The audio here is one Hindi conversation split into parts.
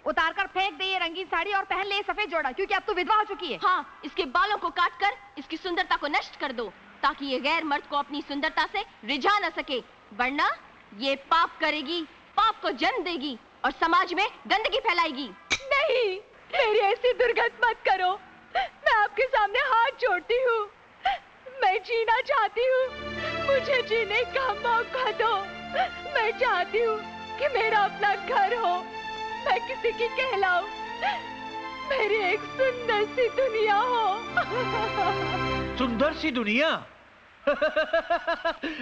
उतार कर फेंक दे ये रंगीन साड़ी और पहन ले ये सफेद जोड़ा, क्योंकि अब तू विधवा हो चुकी है। हाँ, इसके बालों को काट कर इसकी सुंदरता को नष्ट कर दो, ताकि ये गैर मर्द को अपनी सुंदरता से रिझा न सके, वरना ये पाप करेगी, पाप को जन्म देगी और समाज में गंदगी फैलाएगी। नहीं, मेरी ऐसी दुर्गत मत करो। मैं आपके सामने हाथ जोड़ती हूँ। मैं जीना चाहती हूँ, मुझे जीने का मौका दो। मैं चाहती हूँ कि मेरा अपना घर हो, मैं किसी की कहलाऊं, मेरी एक सुंदर सी दुनिया हो। सुंदर सी दुनिया?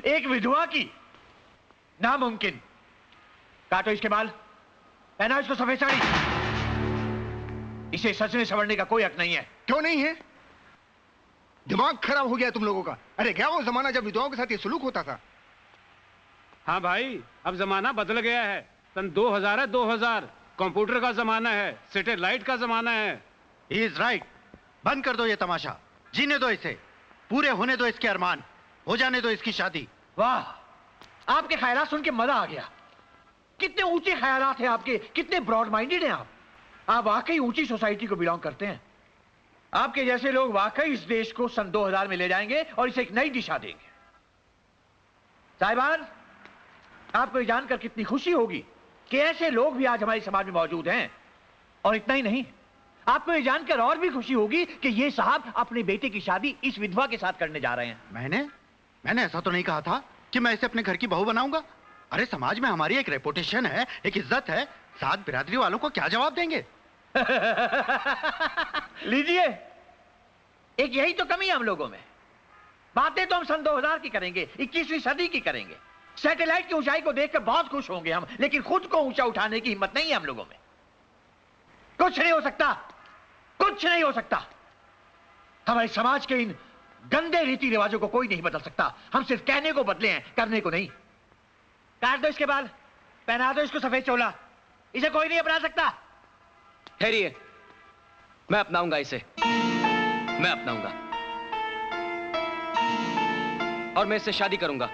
एक विधवा की? नामुमकिन। काटो इसके बाल, पहनाओ इसको सफेद साड़ी। इसे सजने संवरने का कोई हक नहीं है। क्यों नहीं है? दिमाग खराब हो गया तुम लोगों का। अरे क्या वो जमाना जब विधवाओं के साथ ये सुलूक होता था? हाँ भाई, अब जमाना बदल गया है। सन 2000 है, 2000। कंप्यूटर का जमाना है, सैटेलाइट का जमाना है। He is right। बंद कर दो ये तमाशा, जीने दो इसे, पूरे होने दो इसके अरमान, हो जाने दो इसकी शादी। वाह, आपके ख्यालात सुन के मजा आ गया। कितने ऊंचे ख्यालात हैं आपके, कितने ब्रॉड माइंडेड हैं आप वाकई ऊंची सोसाइटी को बिलोंग करते हैं। आपके जैसे लोग वाकई इस देश को सन 2000 में ले जाएंगे और इसे एक नई दिशा देंगे। साहिबान, आपको ये जानकर कितनी खुशी होगी कि ऐसे लोग भी आज हमारे समाज में मौजूद हैं। और इतना ही नहीं, आपको ये जानकर और भी खुशी होगी कि ये साहब अपने बेटे की शादी इस विधवा के साथ करने जा रहे हैं। मैंने ऐसा तो नहीं कहा था कि मैं इसे अपने घर की बहू बनाऊंगा। अरे समाज में हमारी एक रेपुटेशन है, एक इज्जत है, साथ बिरादरी वालों को क्या जवाब देंगे? लीजिए, एक यही तो कमी है हम लोगों में। बातें तो हम सन 2000 की करेंगे, 21वीं सदी की करेंगे। सैटेलाइट की ऊंचाई को देखकर बहुत खुश होंगे हम, लेकिन खुद को ऊंचा उठाने की हिम्मत नहीं है हम लोगों में। कुछ नहीं हो सकता, कुछ नहीं हो सकता। हमारे समाज के इन गंदे रीति रिवाजों को कोई नहीं बदल सकता। हम सिर्फ कहने को बदले हैं, करने को नहीं। काट दो इसके बाल, पहना दो इसको सफेद चोला, इसे कोई नहीं अपना सकता। ठहरिए, मैं अपनाऊंगा इसे, मैं अपनाऊंगा और मैं इससे शादी करूंगा।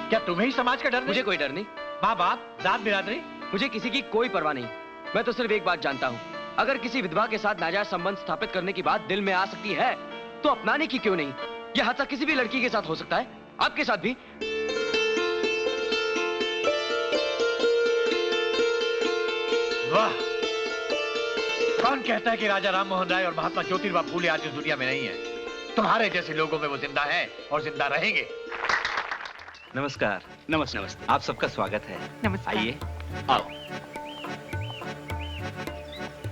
क्या तुम्हें ही समाज का डर नहीं? मुझे कोई डर नहीं। माँ बाप, जात बिरादरी, मुझे किसी की कोई परवाह नहीं। मैं तो सिर्फ एक बात जानता हूँ, अगर किसी विधवा के साथ नाजायज संबंध स्थापित करने की बात दिल में आ सकती है तो अपनाने की क्यों नहीं? यह हादसा किसी भी लड़की के साथ हो सकता है, आपके साथ भी। वाह, कौन कहता है कि राजा राम मोहन राय और महात्मा ज्योतिबा फूले आज इस दुनिया में नहीं है? तुम्हारे जैसे लोगों में वो जिंदा है और जिंदा रहेंगे। नमस्कार। नमस्ते। नमस्ते। आप सबका स्वागत है। नमस्कार। आइए, आओ।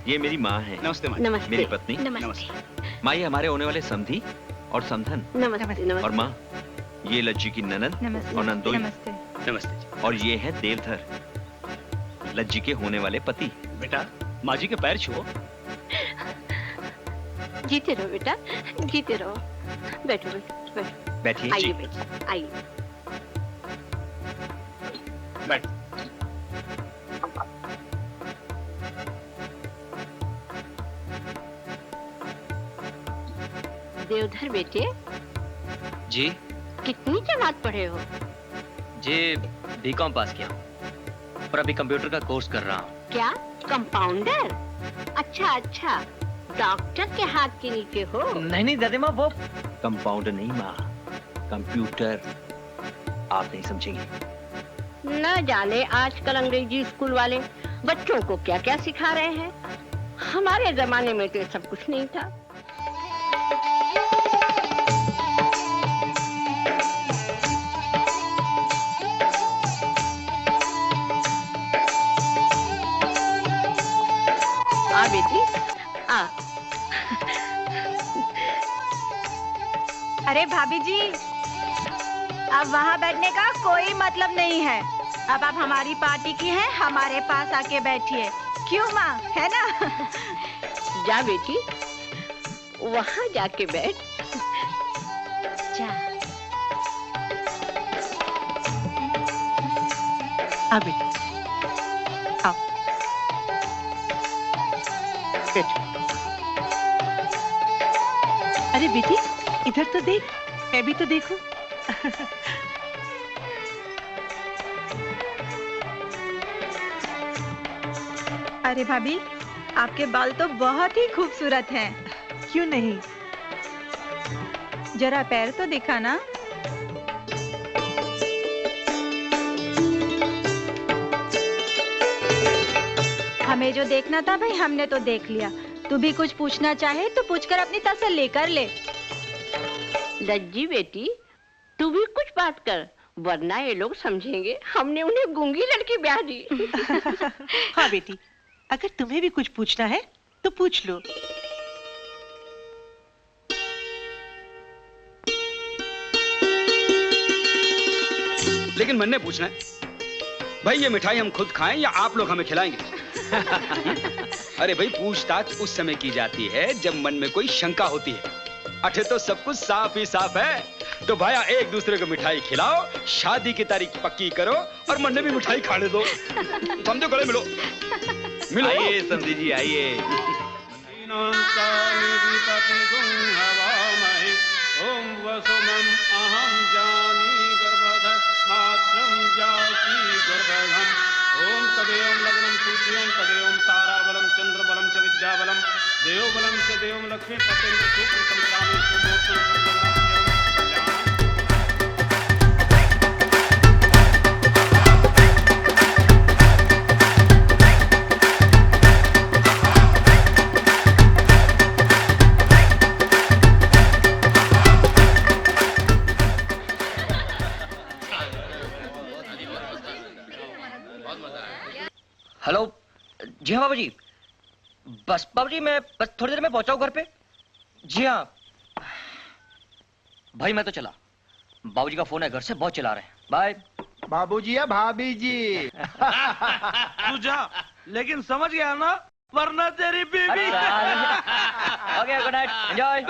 ये मेरी माँ है। नमस्ते माँ। नमस्ते। मेरी पत्नी। नमस्ते। माँ, ये हमारे होने वाले समधी और समधन। नमस्ते। और माँ, ये लज्जी की ननद और नंदोई। नमस्ते। और ये है देवधर, लज्जी के होने वाले पति। बेटा, माँ जी के पैर छुओ। जीते रहो बेटा, जीते रहो। बैठो बैठो बैठो। बैठिए। आइए बेटा, आइए। बैठ। देवधर बेटे, जी? कितनी जमात पढ़े हो? जी, बीकॉम पास किया हूँ और अभी कंप्यूटर का कोर्स कर रहा हूँ। क्या कंपाउंडर? अच्छा अच्छा, डॉक्टर के हाथ के नीचे हो? नहीं दादी माँ, वो कंपाउंडर नहीं माँ, कंप्यूटर। आप नहीं समझेंगे। न जाने आजकल अंग्रेजी स्कूल वाले बच्चों को क्या क्या सिखा रहे हैं। हमारे जमाने में तो सब कुछ नहीं था। आ बेटी, आ। अरे भाभी जी, अब वहाँ बैठने का कोई मतलब नहीं है। अब आप हमारी पार्टी की हैं, हमारे पास आके बैठिए। क्यों माँ, है ना? जा बेटी, वहाँ जाके बैठ। जा। आ बेटी, आओ। बैठो। अरे बेटी, इधर तो देख, मैं भी तो देखूं। अरे भाभी, आपके बाल तो बहुत ही खूबसूरत हैं। क्यों नहीं, जरा पैर तो दिखा ना। हमें जो देखना था भाई हमने तो देख लिया। तू भी कुछ पूछना चाहे तो पूछकर अपनी तसल्ली कर ले। लज्जी बेटी, तू भी कुछ बात कर, वरना ये लोग समझेंगे हमने उन्हें गूंगी लड़की ब्याह दी। हाँ बेटी, अगर तुम्हें भी कुछ पूछना है तो पूछ लो। लेकिन मन ने पूछना है भाई, ये मिठाई हम खुद खाएं या आप लोग हमें खिलाएंगे? अरे भाई, पूछताछ उस समय की जाती है जब मन में कोई शंका होती है। अठे तो सब कुछ साफ ही साफ है। तो भाया एक दूसरे को मिठाई खिलाओ, शादी की तारीख पक्की करो और मन ने भी मिठाई खाने दो। समझो, गले मिलो। मिलो। आइए समझी जी, आइए। ओम वसुमं अहं जानी गर्भधः मात्रं जासी गर्भधम्। ओम तदेव लग्नं सूर्यं तदेव ताराबलं चंद्रबलं च विद्याबलं देवबलं च देवं लक्ष्मी पतेन सुकृतं कामेषु हेलो जी हाँ बाबूजी, बस बाबूजी मैं बस थोड़ी देर में पहुंचा हूं घर पे। जी हाँ भाई, मैं तो चला। बाबूजी का फोन है, घर से बहुत चिल्ला रहे हैं। बाय। बाबूजी या भाभी जी? तू जा, लेकिन समझ गया ना, वरना तेरी बीवी। Okay, good night, enjoy.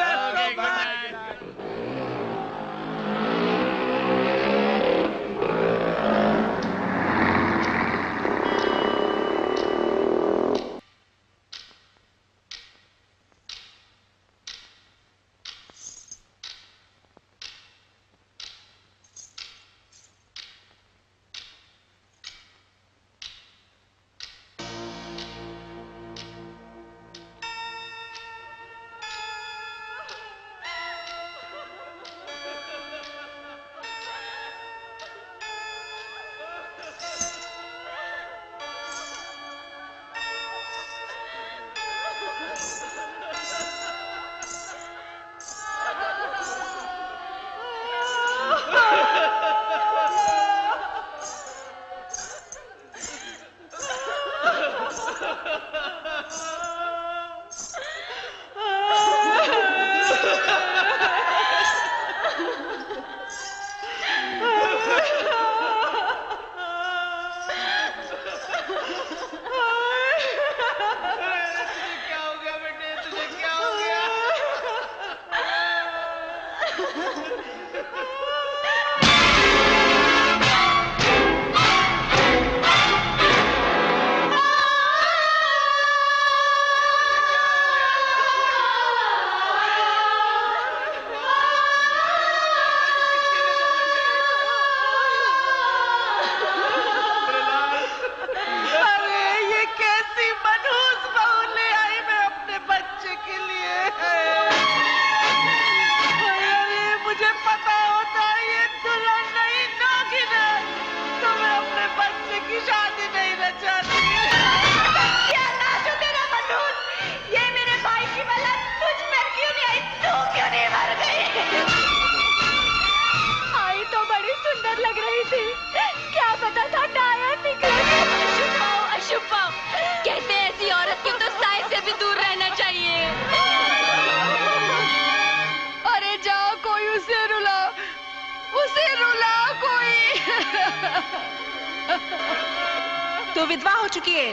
तू विधवा हो चुकी है,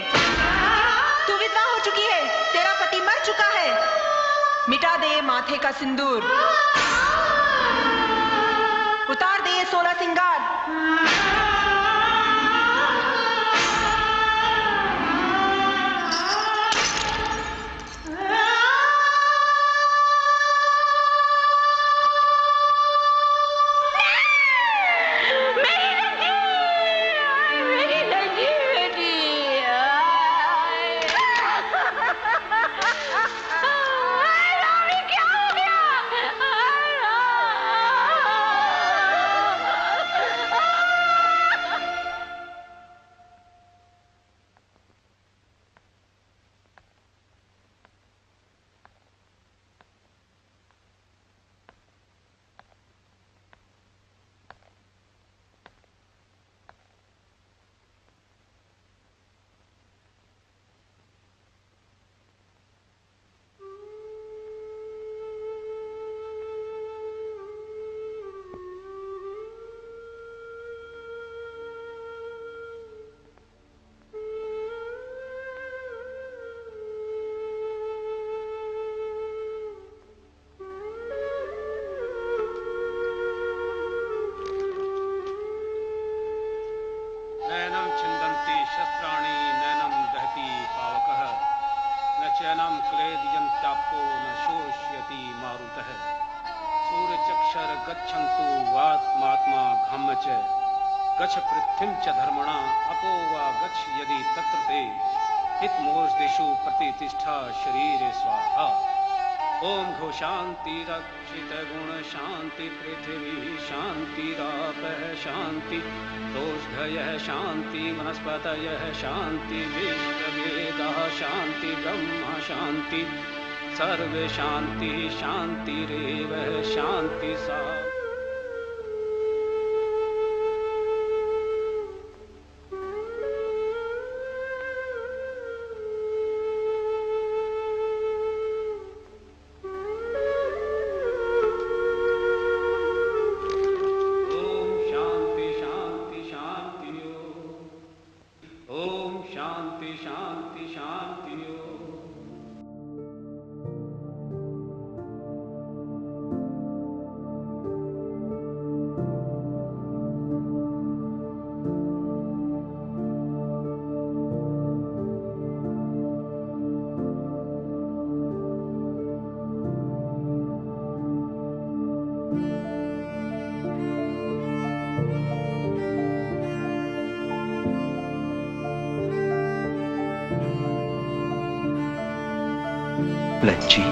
तू विधवा हो चुकी है, तेरा पति मर चुका है। मिटा दे माथे का सिंदूर, उतार दे ये 16 सिंगार। है। सूर्य चक्षर गच्छन्तु वात्मात्मा घम च गच्छ पृथ्वीं च धर्मणा अपो वा गच्छ यदि तत्र ते हितमोषदिषु प्रतिष्ठा शरीरे स्वाहा। ओम घो शांति रक्षित गुण शांति पृथ्वी शांतिरापः शांति दोषधयः शांति वनस्पतयः शांति विश्ववेदाः शांति ब्रह्म शांति सर्वे शांति शांतिरेव शांति सा। लज्जी,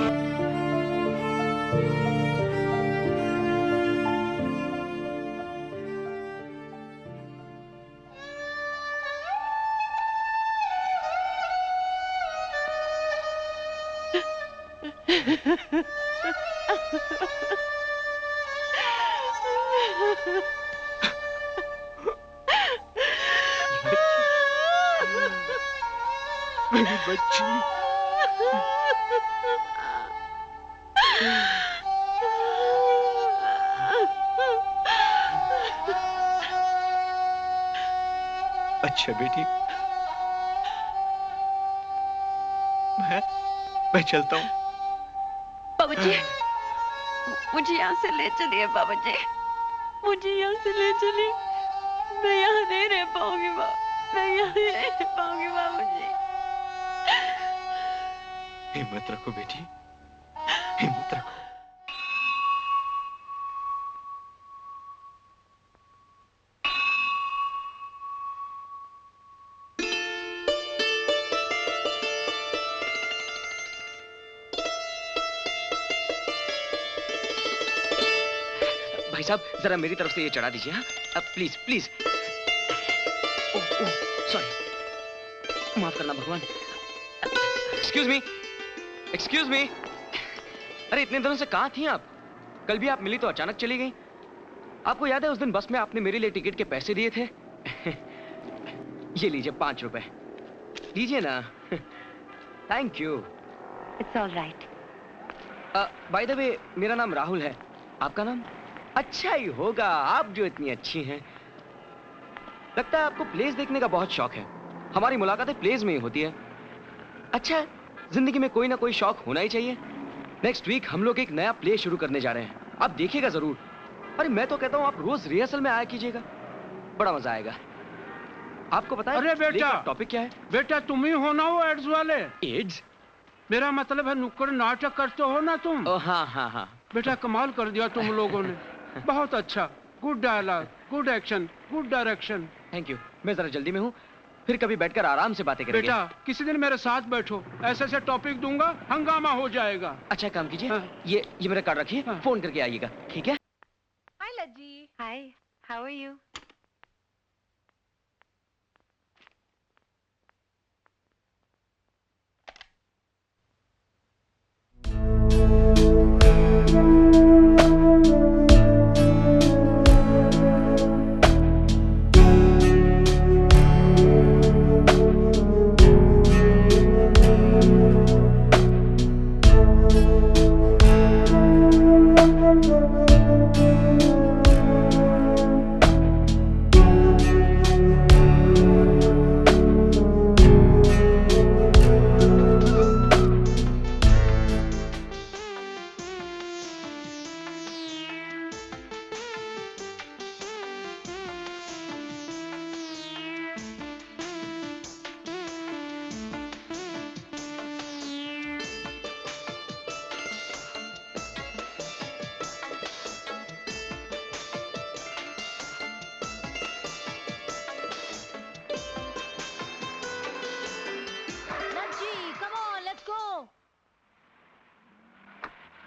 मेरी बच्ची, अच्छा बेटी, मैं चलता हूँ। बाबूजी, मुझे यहाँ से ले चलिए बाबूजी, मुझे यहाँ से ले चलिए। मैं यहाँ नहीं रह पाऊंगी मैं यहाँ नहीं रह पाऊंगी बाबूजी। हिम्मत रखो बेटी, हिम्मत रखो। भाई साहब जरा मेरी तरफ से ये चढ़ा दीजिए। हाँ अब प्लीज प्लीज। ओह सॉरी, माफ करना भगवान। Excuse me, excuse me. अरे इतने दिनों से कहाँ थी आप? कल भी आप मिली तो अचानक चली गई। आपको याद है उस दिन बस में आपने मेरे लिए टिकट के पैसे दिए थे? ये लीजिए 5 रुपए, लीजिए ना। Thank you. It's all right. By the way मेरा नाम राहुल है, आपका नाम? अच्छा ही होगा, आप जो इतनी अच्छी हैं। लगता है आपको प्लेस देखने का बहुत शौक है। हमारी मुलाकातें प्लेस में ही होती है। अच्छा, जिंदगी में कोई ना कोई शौक होना ही चाहिए। नेक्स्ट वीक हम लोग एक नया प्ले शुरू करने जा रहे हैं, आप देखिएगा जरूर। अरे मैं तो कहता हूँ आप रोज रिहर्सल में आया कीजिएगा, बड़ा मजा आएगा। आपको पता है अरे बेटा, टॉपिक क्या है? बेटा तुम ही हो ना वो एड्स वाले? एड्स? मेरा मतलब है नुक्कड़ नाटक करते हो ना तुम। हाँ हाँ हाँ। बेटा कमाल कर दिया तुम लोगों ने, बहुत अच्छा। Good dialogue, good action, good direction. Thank you. मैं जरा जल्दी में हूँ, फिर कभी बैठकर आराम से बातें करेंगे। बेटा किसी दिन मेरे साथ बैठो, ऐसे ऐसे टॉपिक दूंगा, हंगामा हो जाएगा। अच्छा काम कीजिए, हाँ। ये मेरा कार्ड रखिए, हाँ। फोन करके आइएगा, ठीक है? Hi Lajji. Hi, how are you?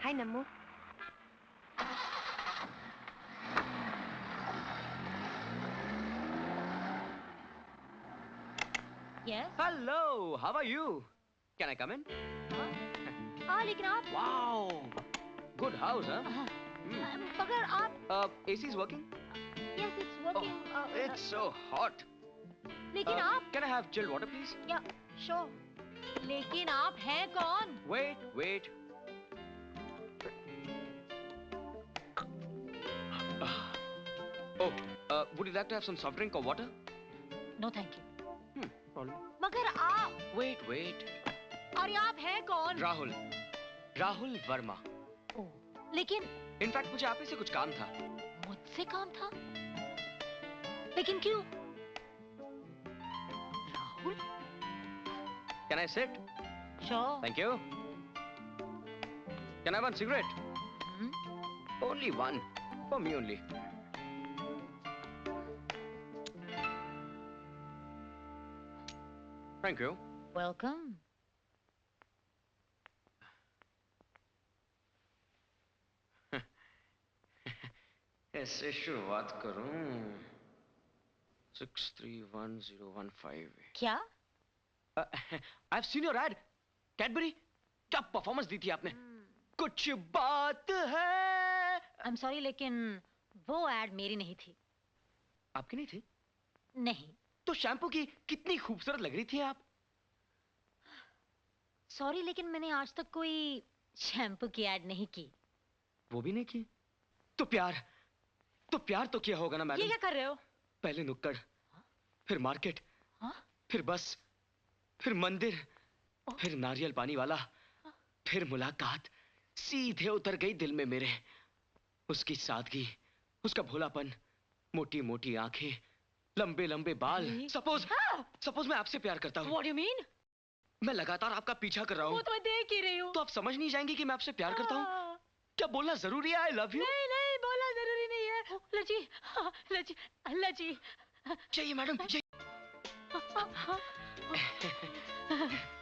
Hi Nammu. Yes. Hello, how are you? Can I come in? लेकिन आप Wow, good house, huh? मगर आप AC is working? Yes, it's working. It's so hot. लेकिन आप Can I have chilled water, please? या sure. लेकिन आप हैं कौन? Wait. Would you like to have some soft drink or water? No, thank you. Problem. मगर आप Wait. अरे आप हैं कौन? राहुल वर्मा. लेकिन इनफैक्ट मुझे आप ही से कुछ काम था. मुझसे काम था? लेकिन क्यों? Rahul? Can I sit? Sure. Thank you. Can I have one cigarette? Only one. For me only. Thank you. Welcome. ऐसे शुरुआत करूं 631015 क्या? I've seen your ad. Cadbury. क्या परफॉर्मेंस दी थी आपने? कुछ बात है. I'm sorry लेकिन वो एड मेरी नहीं थी. आपकी नहीं थी? नहीं. तो शैम्पू की कितनी खूबसूरत लग रही थी आप. सॉरी लेकिन मैंने आज तक कोई शैम्पू की एड नहीं की. वो भी नहीं की? तो प्यार तो किया होगा ना मैडम. ये क्या कर रहे हो? पहले नुक्कड़, फिर मार्केट, फिर बस, फिर मंदिर, फिर नारियल पानी वाला, फिर मुलाकात. सीधे उतर गई दिल में मेरे. उसकी सादगी, उसका भोलापन, मोटी मोटी आंखें, लंबे लंबे बाल. सपोज मैं आपसे प्यार करता हूँ. What do you mean? मैं लगातार आपका पीछा कर रहा हूँ. वो तो मैं देख ही रही हूँ. तो आप समझ नहीं जाएंगी कि मैं आपसे प्यार करता हूँ? क्या बोलना जरूरी है? I love you. नहीं बोलना जरूरी नहीं है. लजी. चाहिए मैडम.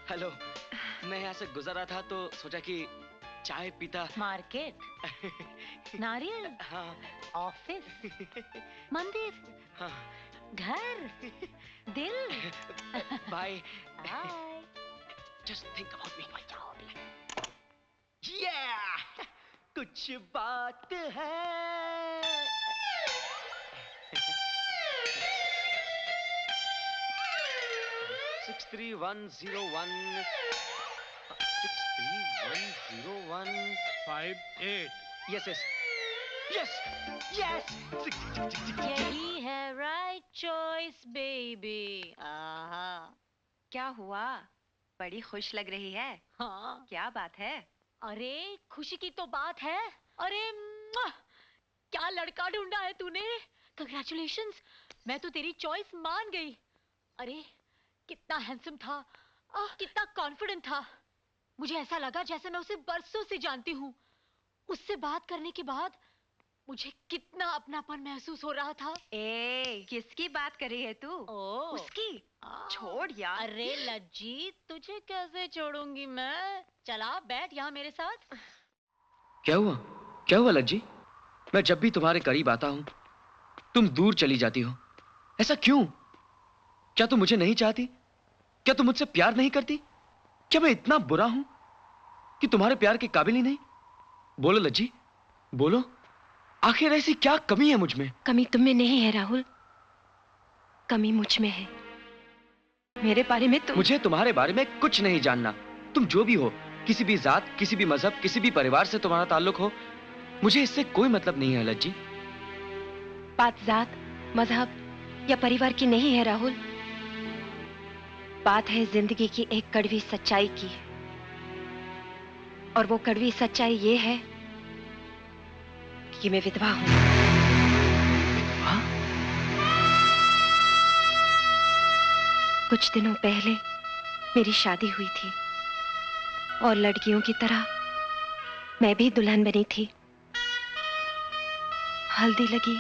हेलो. मैं यहाँ से गुजर रहा था तो सोचा कि चाय पीता. मार्केट, नारियल, ऑफिस, मंदिर, घर, दिल. Bye. Just think about me. Yeah! कुछ बात है. Six three one zero one 58. Yes. यही है राइट चॉइस बेबी. क्या हुआ? बड़ी खुश लग रही है. हाँ. क्या बात है? अरे खुशी की तो बात है. अरे क्या लड़का ढूंढा है तूने. कंग्रेचुलेशंस. मैं तो तेरी चॉइस मान गई. अरे कितना हैंडसम था, कितना कॉन्फिडेंट था. मुझे ऐसा लगा जैसे मैं उसे बरसों से जानती हूँ. उससे बात करने के बाद मुझे कितना अपनापन महसूस हो रहा था. किसकी बात कर रही है तू? उसकी. छोड़ यार. अरे लज्जी, तुझे कैसे छोड़ूंगी मैं. चला बैठ यहाँ मेरे साथ. क्या हुआ लज्जी? मैं जब भी तुम्हारे करीब आता हूँ तुम दूर चली जाती हो. ऐसा क्यों? क्या तुम मुझे नहीं चाहती? क्या तुम मुझसे प्यार नहीं करती? क्या मैं इतना बुरा हूं कि तुम्हारे प्यार के काबिल ही नहीं? बोलो लज्जी, बोलो. आखिर ऐसी क्या कमी है मुझ में? कमी तुम में नहीं है राहुल, कमी मुझ में है. मेरे बारे में मुझे तुम्हारे बारे में कुछ नहीं जानना. तुम जो भी हो, किसी भी जात, किसी भी मजहब, किसी भी परिवार से तुम्हारा ताल्लुक हो, मुझे इससे कोई मतलब नहीं है लज्जी. बात जात, मजहब या परिवार की नहीं है राहुल. बात है जिंदगी की एक कड़वी सच्चाई की. और वो कड़वी सच्चाई ये है कि मैं विधवा हूं. विधवा? कुछ दिनों पहले मेरी शादी हुई थी और लड़कियों की तरह मैं भी दुल्हन बनी थी. हल्दी लगी,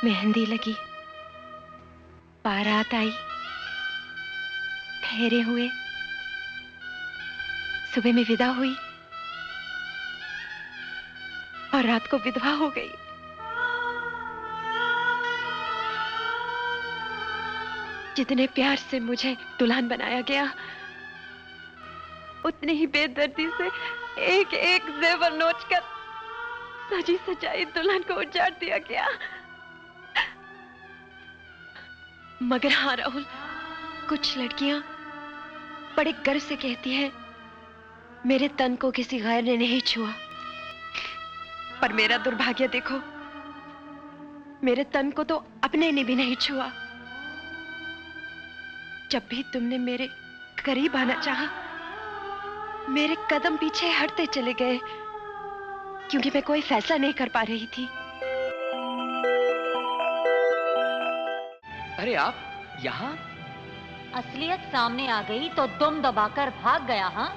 मेहंदी लगी, बारात आई, फेरे हुए, सुबह में विदा हुई और रात को विधवा हो गई। जितने प्यार से मुझे दुल्हन बनाया गया, उतनी ही बेदर्दी से एक एक जेवर नोचकर सजी सजाई दुल्हन को उजाड़ दिया गया। मगर हाँ राहुल, कुछ लड़कियां बड़े गर्व से कहती हैं, मेरे तन को किसी गैर ने नहीं छुआ। पर मेरा दुर्भाग्य देखो, मेरे तन को तो अपने ने भी नहीं छुआ। जब भी तुमने मेरे करीब आना चाहा, मेरे कदम पीछे हटते चले गए, क्योंकि मैं कोई फैसला नहीं कर पा रही थी। अरे आप यहाँ? असलियत सामने आ गई तो दुम दबाकर भाग गया। हाँ,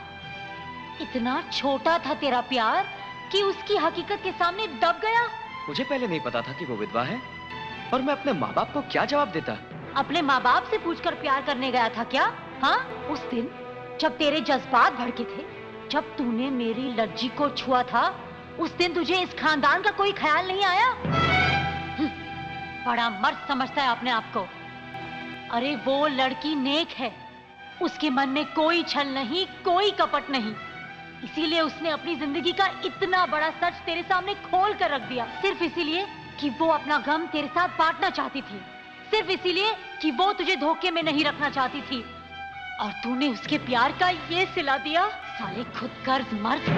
इतना छोटा था तेरा प्यार कि उसकी हकीकत के सामने दब गया। मुझे पहले नहीं पता था कि वो विधवा है, और मैं अपने माँ बाप को क्या जवाब देता? अपने माँ बाप से पूछकर प्यार करने गया था क्या? हाँ, उस दिन जब तेरे जज्बात भड़के थे, जब तूने मेरी लज्जी को छुआ था, उस दिन तुझे इस खानदान का कोई ख्याल नहीं आया? बड़ा मर्द समझता है अपने आप को। अरे वो लड़की नेक है, उसके मन में कोई छल नहीं, कोई कपट नहीं, इसीलिए उसने अपनी जिंदगी का इतना बड़ा सच तेरे सामने खोल कर रख दिया, सिर्फ इसीलिए कि वो अपना गम तेरे साथ बांटना चाहती थी, सिर्फ इसीलिए कि वो तुझे धोखे में नहीं रखना चाहती थी। और तूने उसके प्यार का ये सिला दिया। साले खुदगर्ज मर्द।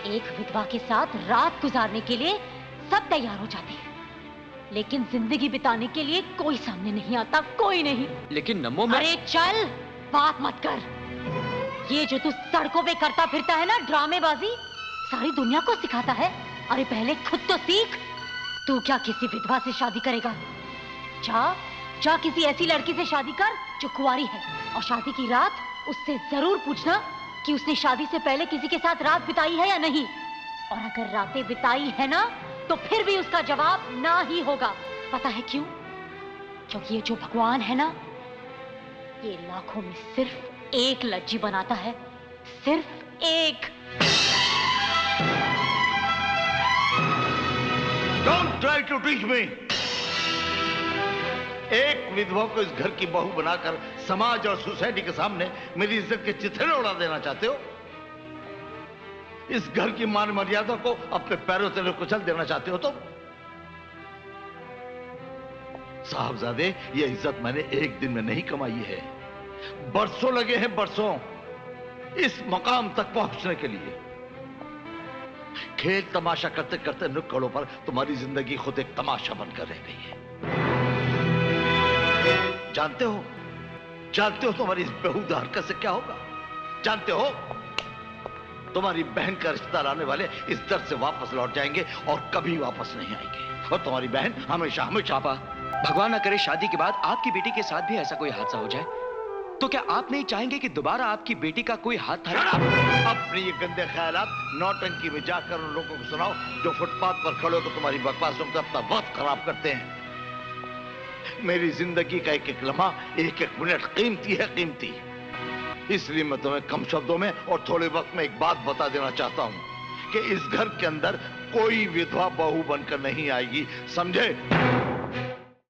एक विधवा के साथ रात गुजारने के लिए सब तैयार हो जाते हैं, लेकिन जिंदगी बिताने के लिए कोई सामने नहीं आता, कोई नहीं। लेकिन नमो मैं... अरे चल, बात मत कर। ये जो तू सड़कों पे करता फिरता है ना ड्रामेबाजी, सारी दुनिया को सिखाता है। अरे पहले खुद तो सीख। तू क्या किसी विधवा से शादी करेगा? जा किसी ऐसी लड़की से शादी कर जो कुंवारी है, और शादी की रात उससे जरूर पूछना कि उसने शादी से पहले किसी के साथ रात बिताई है या नहीं। और अगर रातें बिताई है ना, तो फिर भी उसका जवाब ना ही होगा। पता है क्यों? क्योंकि ये जो भगवान है ना, ये लाखों में सिर्फ एक लज्जी बनाता है, सिर्फ एक। Don't try to teach me. एक विधवा को इस घर की बहू बनाकर समाज और सोसाइटी के सामने मेरी इज्जत के चिथड़े उड़ा देना चाहते हो? इस घर की मान मर्यादा को अपने पैरों से कुचल देना चाहते हो तुम? साहबजादे, ये इज्जत मैंने एक दिन में नहीं कमाई है, बरसों लगे हैं, बरसों इस मकाम तक पहुंचने के लिए। खेल तमाशा करते करते नुक्कड़ों पर तुम्हारी जिंदगी खुद एक तमाशा बनकर रह गई है। जानते हो तुम्हारी इस बेहुदा हरकत से क्या होगा? जानते हो, तुम्हारी बहन का रिश्ता लाने वाले इस दर से वापस लौट जाएंगे और कभी वापस नहीं आएंगे, और तुम्हारी बहन हमेशा हमेशा। पापा, भगवान ना करे शादी के बाद आपकी बेटी के साथ भी ऐसा कोई हादसा हो जाए, तो क्या आप नहीं चाहेंगे कि दोबारा आपकी बेटी का कोई हाथ था? अपने ये गंदे ख्यालात नौटंकी में जाकर उन लोगों को सुनाओ जो फुटपाथ पर खड़े होकर तुम्हारी बकवास सुनकर अपना वक्त खराब करते हैं। मेरी जिंदगी का एक एक लम्हा, एक एक मिनट कीमती है, कीमती। इसलिए मैं तुम्हें कम शब्दों में और थोड़े वक्त में एक बात बता देना चाहता हूं कि इस घर के अंदर कोई विधवा बहू बनकर नहीं आएगी, समझे?